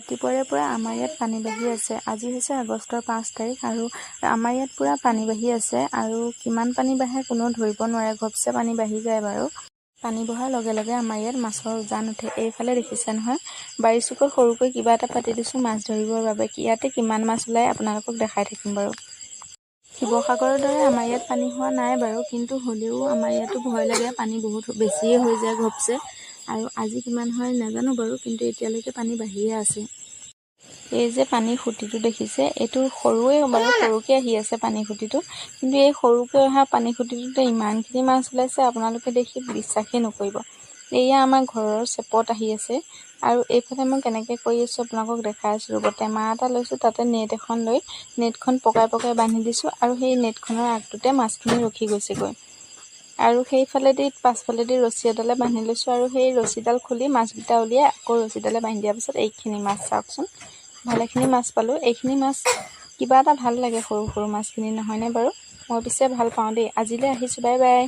ৰাতিপুৱাৰে পৰা আমাৰ ইয়াত পানী বাঢ়ি আছে। আজি হৈছে আগষ্টৰ 5 তাৰিখ আৰু আমাৰ ইয়াত পুৰা পানী বাঢ়ি আছে আৰু কিমান পানী বাঢ়ে কোনো ধৰিব নোৱাৰে, ঘপছে পানী বাঢ়ি যায় বাৰু। পানী বঢ়াৰ লগে লগে আমাৰ ইয়াত মাছৰ উজান উঠে। এইফালে দেখিছে নহয়, বাৰীৰ চুকত সৰুকৈ কিবা এটা পাতি দিছোঁ মাছ ধৰিবৰ বাবে। ইয়াতে কিমান মাছ ওলায় আপোনালোকক দেখাই থাকিম বাৰু। শিৱসাগৰৰ দৰে আমাৰ ইয়াত পানী হোৱা নাই বাৰু, কিন্তু হ'লেও আমাৰ ইয়াতো ভয় লাগে, পানী বহুত বেছিয়ে হৈ যায় ঘপছে। আৰু আজি কিমান হয় নাজানো বাৰু, কিন্তু এতিয়ালৈকে পানী বাঢ়িয়ে আছে। এই যে পানীৰ সুঁতিটো দেখিছে, এইটো সৰুৱে বাৰু, সৰুকৈ আহি আছে পানীৰ সুঁতিটো, কিন্তু এই সৰুকৈ অহা পানীৰ সুঁতিটোতে ইমানখিনি মাছ ওলাইছে আপোনালোকে দেখি বিশ্বাসেই নকৰিব। এয়া আমাৰ ঘৰৰ চেপত আহি আছে আৰু এইফালে মই কেনেকৈ কৰি আছোঁ আপোনালোকক দেখাই আছোঁ ৰ'ব। টেমা এটা লৈছোঁ, তাতে নেট এখন লৈ নেটখন পকাই পকাই বান্ধি দিছোঁ আৰু সেই নেটখনৰ আগটোতে মাছখিনি ৰখি গৈছেগৈ। আৰু সেইফালেদি পাছফালেদি ৰছী এডালে বান্ধি লৈছোঁ আৰু সেই ৰছীডাল খুলি মাছকেইটা উলিয়াই আকৌ ৰছীডালে বান্ধি দিয়াৰ পিছত এইখিনি মাছ চাওকচোন, ভালেখিনি মাছ পালোঁ। এইখিনি মাছ কিবা এটা ভাল লাগে, সৰু সৰু মাছখিনি নহয়নে বাৰু? মই পিছে ভাল পাওঁ দেই। আজিলৈ আহিছোঁ, বাই বাই।